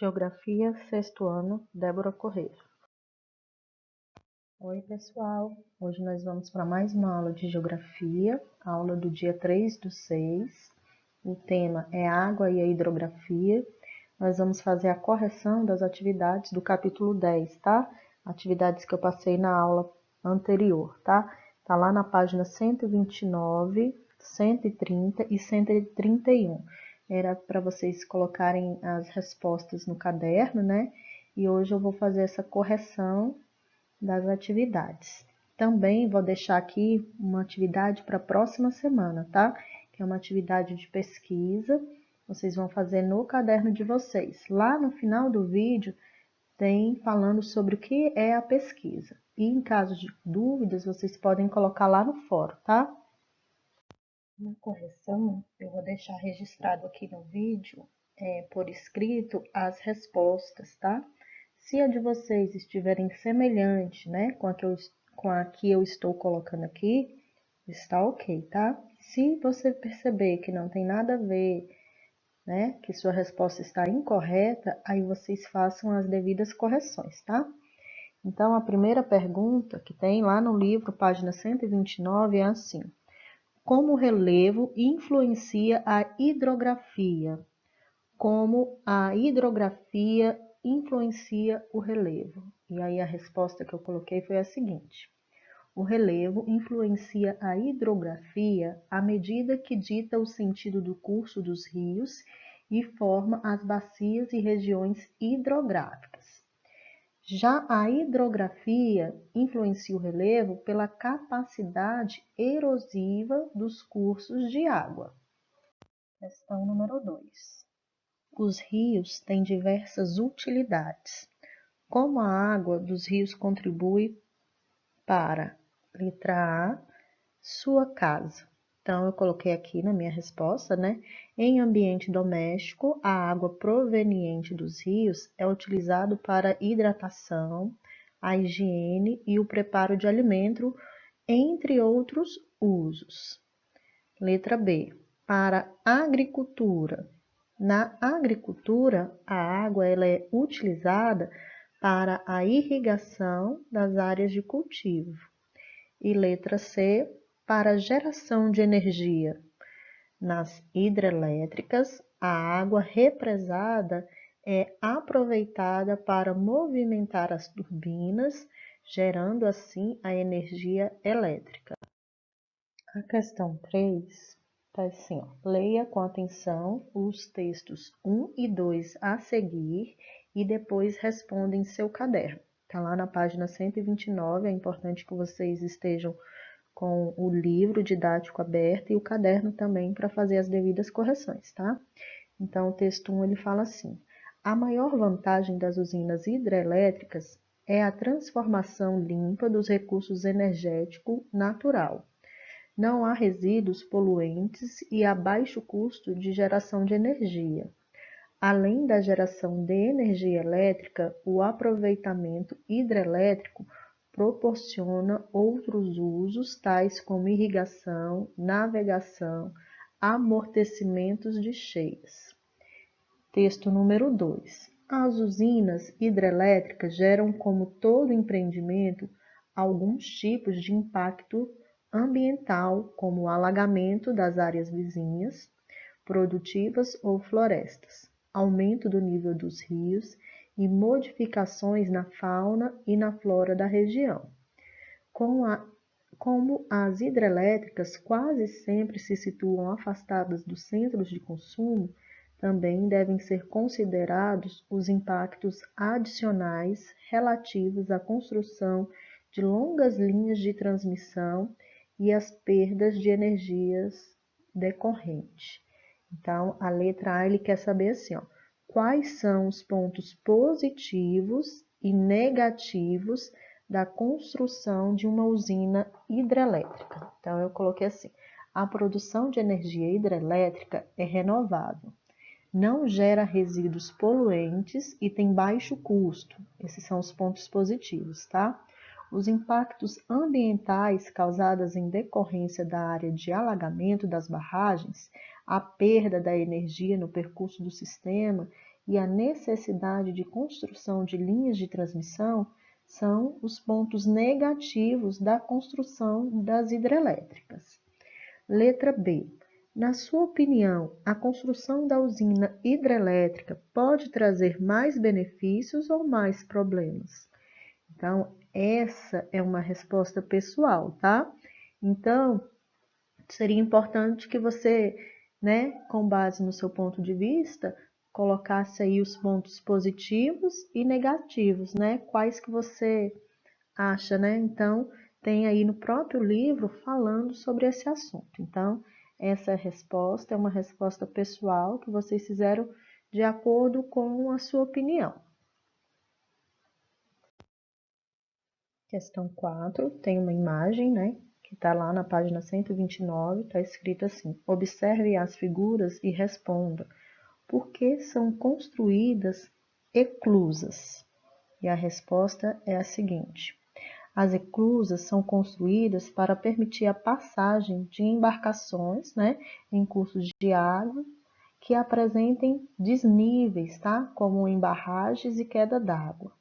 Geografia, sexto ano, Débora Correia. Oi, pessoal. Hoje nós vamos para mais uma aula de Geografia, aula do dia 3/6. O tema é água e a hidrografia. Nós vamos fazer a correção das atividades do capítulo 10, tá? Atividades que eu passei na aula anterior, tá? Tá lá na página 129, 130 e 131. Era para vocês colocarem as respostas no caderno, né? E hoje eu vou fazer essa correção das atividades. Também vou deixar aqui uma atividade para a próxima semana, tá? Que é uma atividade de pesquisa. Vocês vão fazer no caderno de vocês. Lá no final do vídeo tem falando sobre o que é a pesquisa. E em caso de dúvidas, vocês podem colocar lá no fórum, tá? Na correção, eu vou deixar registrado aqui no vídeo, por escrito, as respostas, tá? Se a de vocês estiverem semelhante, né, com a que eu estou colocando aqui, está ok, tá? Se você perceber que não tem nada a ver, né, que sua resposta está incorreta, aí vocês façam as devidas correções, tá? Então, a primeira pergunta que tem lá no livro, página 129, é assim: como o relevo influencia a hidrografia? Como a hidrografia influencia o relevo? E aí a resposta que eu coloquei foi a seguinte: o relevo influencia a hidrografia à medida que dita o sentido do curso dos rios e forma as bacias e regiões hidrográficas. Já a hidrografia influencia o relevo pela capacidade erosiva dos cursos de água. Questão número 2. Os rios têm diversas utilidades. Como a água dos rios contribui para, letra A, sua casa. Então, eu coloquei aqui na minha resposta, né? Em ambiente doméstico, a água proveniente dos rios é utilizada para hidratação, a higiene e o preparo de alimento, entre outros usos. Letra B, para agricultura. Na agricultura, a água ela é utilizada para a irrigação das áreas de cultivo. E letra C, para geração de energia. Nas hidrelétricas, a água represada é aproveitada para movimentar as turbinas, gerando assim a energia elétrica. A questão 3 está assim, ó: leia com atenção os textos 1 e 2 a seguir e depois responda em seu caderno. Está lá na página 129, é importante que vocês estejam com o livro didático aberto e o caderno também para fazer as devidas correções, tá? Então, o texto 1 ele fala assim: a maior vantagem das usinas hidrelétricas é a transformação limpa dos recursos energético natural. Não há resíduos poluentes e há baixo custo de geração de energia. Além da geração de energia elétrica, o aproveitamento hidrelétrico proporciona outros usos, tais como irrigação, navegação, amortecimentos de cheias. Texto número 2. As usinas hidrelétricas geram, como todo empreendimento, alguns tipos de impacto ambiental, como o alagamento das áreas vizinhas, produtivas ou florestas, aumento do nível dos rios e modificações na fauna e na flora da região. Como as hidrelétricas quase sempre se situam afastadas dos centros de consumo, também devem ser considerados os impactos adicionais relativos à construção de longas linhas de transmissão e as perdas de energias decorrentes. Então, a letra A ele quer saber assim, ó: quais são os pontos positivos e negativos da construção de uma usina hidrelétrica? Então, eu coloquei assim: a produção de energia hidrelétrica é renovável, não gera resíduos poluentes e tem baixo custo. Esses são os pontos positivos, tá? Os impactos ambientais causados em decorrência da área de alagamento das barragens a perda da energia no percurso do sistema e a necessidade de construção de linhas de transmissão são os pontos negativos da construção das hidrelétricas. Letra B. Na sua opinião, a construção da usina hidrelétrica pode trazer mais benefícios ou mais problemas? Então, essa é uma resposta pessoal, tá? Então, seria importante que você, com base no seu ponto de vista, colocasse aí os pontos positivos e negativos, quais que você acha, Então, tem aí no próprio livro falando sobre esse assunto. Então, essa resposta é uma resposta pessoal que vocês fizeram de acordo com a sua opinião. Questão 4, tem uma imagem, que está lá na página 129, está escrito assim: observe as figuras e responda por que são construídas eclusas. E a resposta é a seguinte: as eclusas são construídas para permitir a passagem de embarcações, em cursos de água que apresentem desníveis, como em barragens e queda d'água.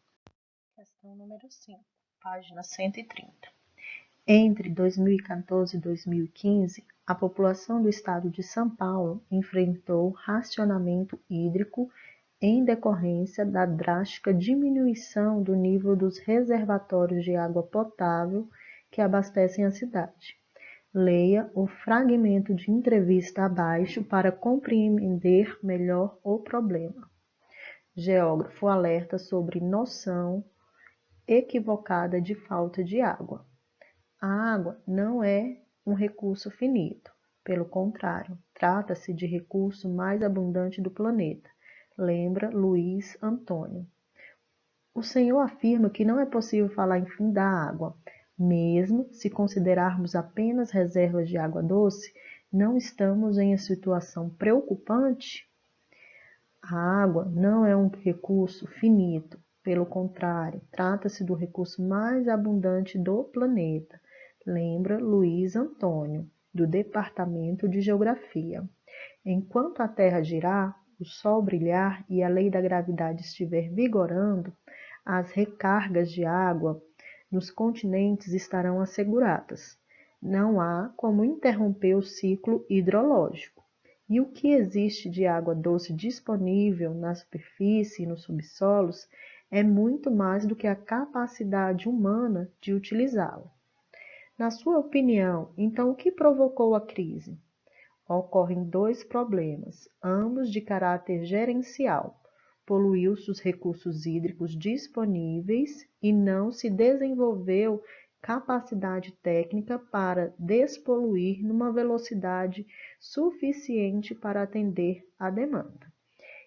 Questão número 5, página 130. Entre 2014 e 2015, a população do estado de São Paulo enfrentou racionamento hídrico em decorrência da drástica diminuição do nível dos reservatórios de água potável que abastecem a cidade. Leia o fragmento de entrevista abaixo para compreender melhor o problema. Geógrafo alerta sobre noção equivocada de falta de água. A água não é um recurso finito. Pelo contrário, trata-se de recurso mais abundante do planeta. Lembra Luiz Antônio. O Senhor afirma que não é possível falar em fim da água. Mesmo se considerarmos apenas reservas de água doce, não estamos em uma situação preocupante? A água não é um recurso finito. Pelo contrário, trata-se do recurso mais abundante do planeta. Lembra Luiz Antônio, do Departamento de Geografia. Enquanto a Terra girar, o Sol brilhar e a lei da gravidade estiver vigorando, as recargas de água nos continentes estarão asseguradas. Não há como interromper o ciclo hidrológico. E o que existe de água doce disponível na superfície e nos subsolos é muito mais do que a capacidade humana de utilizá-la. Na sua opinião, então, o que provocou a crise? Ocorrem dois problemas, ambos de caráter gerencial. Poluiu-se os recursos hídricos disponíveis e não se desenvolveu capacidade técnica para despoluir numa velocidade suficiente para atender à demanda.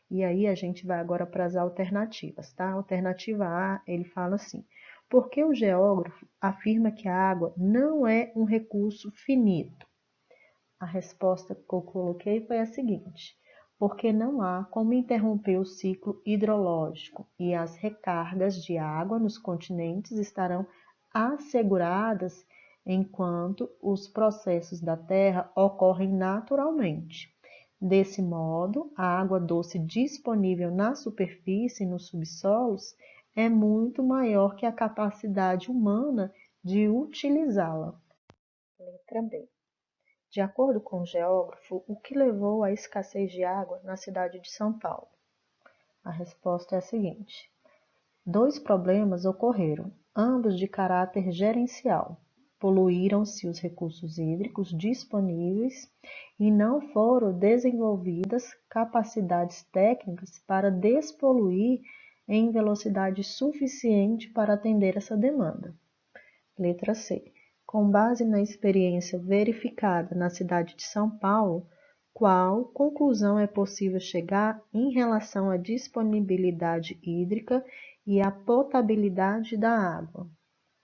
E aí a gente vai agora para as alternativas, tá? Alternativa A, ele fala assim: por que o geógrafo afirma que a água não é um recurso finito? A resposta que eu coloquei foi a seguinte: porque não há como interromper o ciclo hidrológico e as recargas de água nos continentes estarão asseguradas enquanto os processos da Terra ocorrem naturalmente. Desse modo, a água doce disponível na superfície e nos subsolos é muito maior que a capacidade humana de utilizá-la. Letra B. De acordo com o geógrafo, o que levou à escassez de água na cidade de São Paulo? A resposta é a seguinte: dois problemas ocorreram, ambos de caráter gerencial. Poluíram-se os recursos hídricos disponíveis e não foram desenvolvidas capacidades técnicas para despoluir em velocidade suficiente para atender essa demanda. Letra C. Com base na experiência verificada na cidade de São Paulo, qual conclusão é possível chegar em relação à disponibilidade hídrica e à potabilidade da água?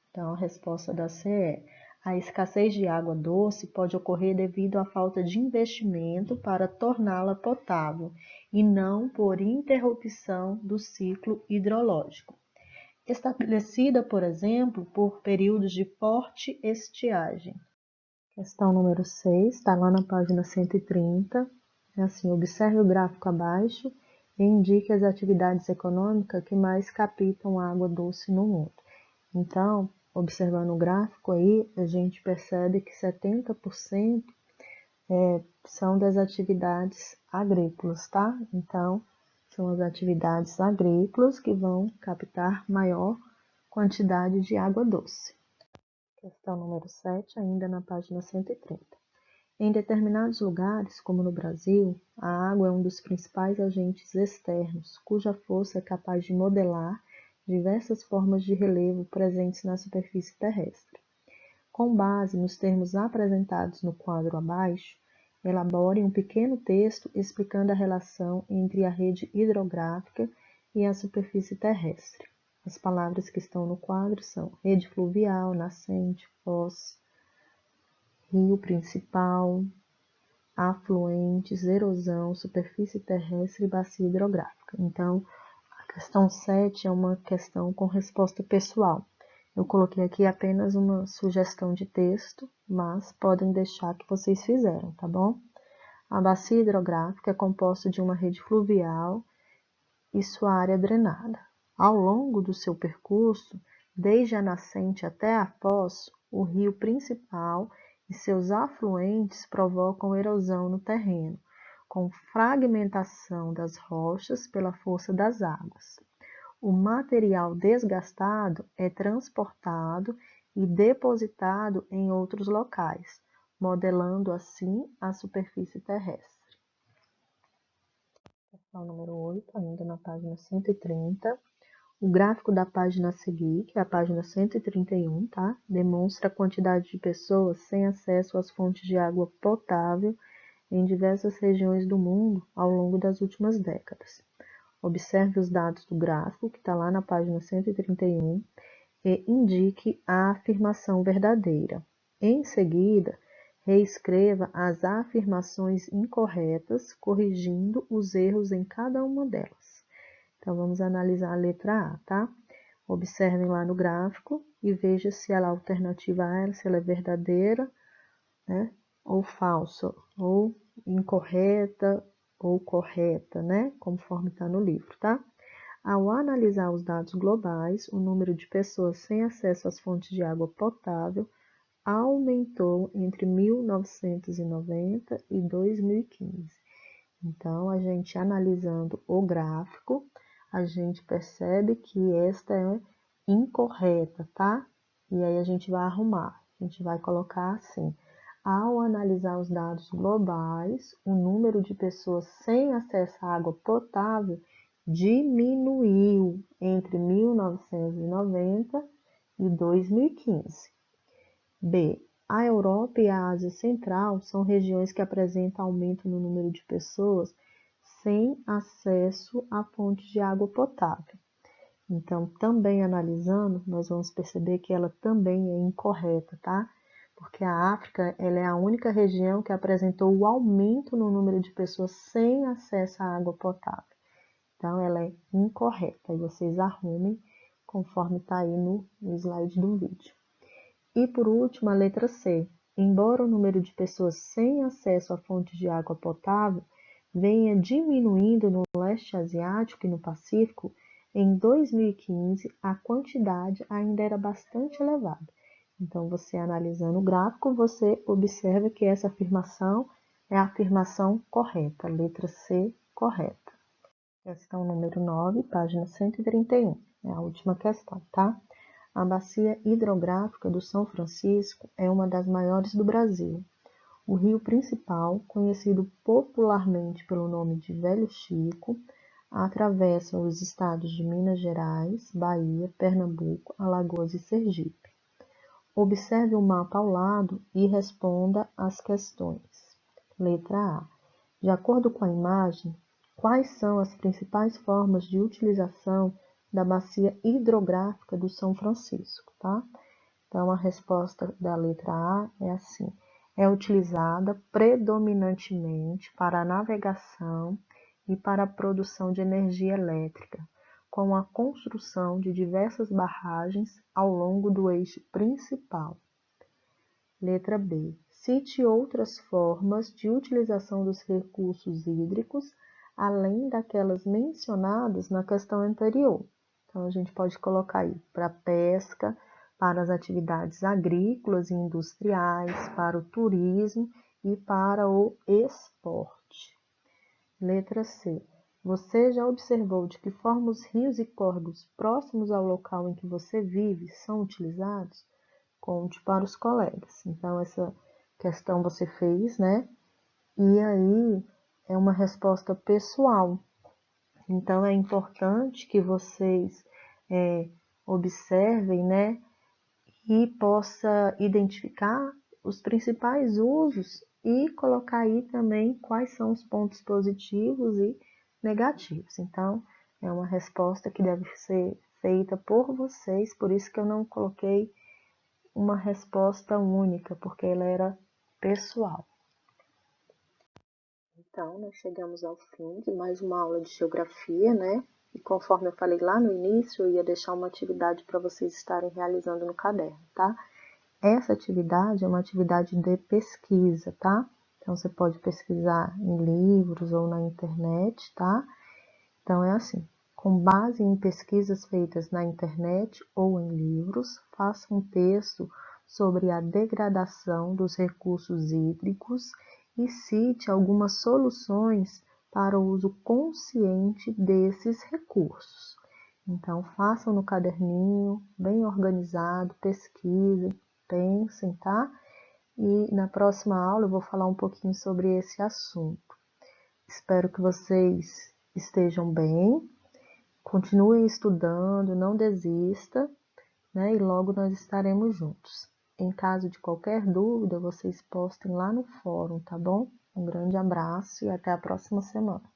Então, a resposta da C é: a escassez de água doce pode ocorrer devido à falta de investimento para torná-la potável e não por interrupção do ciclo hidrológico, estabelecida, por exemplo, por períodos de forte estiagem. Questão número 6, está lá na página 130. É assim, observe o gráfico abaixo e indique as atividades econômicas que mais captam água doce no mundo. Então, observando o gráfico aí, a gente percebe que 70% são das atividades agrícolas, tá? Então, são as atividades agrícolas que vão captar maior quantidade de água doce. Questão número 7, ainda na página 130. Em determinados lugares, como no Brasil, a água é um dos principais agentes externos, cuja força é capaz de modelar diversas formas de relevo presentes na superfície terrestre. Com base nos termos apresentados no quadro abaixo, elabore um pequeno texto explicando a relação entre a rede hidrográfica e a superfície terrestre. As palavras que estão no quadro são rede fluvial, nascente, foz, rio principal, afluentes, erosão, superfície terrestre e bacia hidrográfica. Então, a questão 7 é uma questão com resposta pessoal. Eu coloquei aqui apenas uma sugestão de texto, mas podem deixar que vocês fizeram, tá bom? A bacia hidrográfica é composta de uma rede fluvial e sua área drenada. Ao longo do seu percurso, desde a nascente até a foz, o rio principal e seus afluentes provocam erosão no terreno, com fragmentação das rochas pela força das águas. O material desgastado é transportado e depositado em outros locais, modelando assim a superfície terrestre. Questão número 8, ainda na página 130. O gráfico da página a seguir, que é a página 131, tá? Demonstra a quantidade de pessoas sem acesso às fontes de água potável em diversas regiões do mundo ao longo das últimas décadas. Observe os dados do gráfico, que está lá na página 131, e indique a afirmação verdadeira. Em seguida, reescreva as afirmações incorretas, corrigindo os erros em cada uma delas. Então, vamos analisar a letra A, tá? Observem lá no gráfico e veja se a alternativa A, se ela é verdadeira, né? Ou falsa, ou incorreta, ou correta, né? Conforme está no livro, tá? Ao analisar os dados globais, o número de pessoas sem acesso às fontes de água potável aumentou entre 1990 e 2015. Então, a gente analisando o gráfico, a gente percebe que esta é incorreta, tá? E aí a gente vai arrumar, a gente vai colocar assim. Ao analisar os dados globais, o número de pessoas sem acesso à água potável diminuiu entre 1990 e 2015. B. A Europa e a Ásia Central são regiões que apresentam aumento no número de pessoas sem acesso a fontes de água potável. Então, também analisando, nós vamos perceber que ela também é incorreta, tá? Porque a África, ela é a única região que apresentou o aumento no número de pessoas sem acesso à água potável. Então, ela é incorreta. E vocês arrumem conforme está aí no slide do vídeo. E por último, a letra C. Embora o número de pessoas sem acesso a fontes de água potável venha diminuindo no leste asiático e no Pacífico, em 2015 a quantidade ainda era bastante elevada. Então, você analisando o gráfico, você observa que essa afirmação é a afirmação correta, letra C correta. Questão número 9, página 131, é a última questão, tá? A bacia hidrográfica do São Francisco é uma das maiores do Brasil. O rio principal, conhecido popularmente pelo nome de Velho Chico, atravessa os estados de Minas Gerais, Bahia, Pernambuco, Alagoas e Sergipe. Observe o mapa ao lado e responda às questões. Letra A. De acordo com a imagem, quais são as principais formas de utilização da bacia hidrográfica do São Francisco, tá? Então, a resposta da letra A é assim. É utilizada predominantemente para a navegação e para a produção de energia elétrica, com a construção de diversas barragens ao longo do eixo principal. Letra B. cite outras formas de utilização dos recursos hídricos, além daquelas mencionadas na questão anterior. Então, a gente pode colocar aí para pesca, para as atividades agrícolas e industriais, para o turismo e para o esporte. Letra C. Você já observou de que forma os rios e córregos próximos ao local em que você vive são utilizados? Conte para os colegas. Então, essa questão você fez, né? E aí é uma resposta pessoal. Então, é importante que vocês observem, né? E possa identificar os principais usos e colocar aí também quais são os pontos positivos e negativos. Então, é uma resposta que deve ser feita por vocês, por isso que eu não coloquei uma resposta única, porque ela era pessoal. Então, nós chegamos ao fim de mais uma aula de geografia, né? E conforme eu falei lá no início, eu ia deixar uma atividade para vocês estarem realizando no caderno, tá? Essa atividade é uma atividade de pesquisa, tá? Então, você pode pesquisar em livros ou na internet, tá? Então, é assim, com base em pesquisas feitas na internet ou em livros, faça um texto sobre a degradação dos recursos hídricos e cite algumas soluções para o uso consciente desses recursos. Então, façam no caderninho, bem organizado, pesquisem, pensem, tá? E na próxima aula eu vou falar um pouquinho sobre esse assunto. Espero que vocês estejam bem, continuem estudando, não desista, né? E logo nós estaremos juntos. Em caso de qualquer dúvida, vocês postem lá no fórum, tá bom? Um grande abraço e até a próxima semana.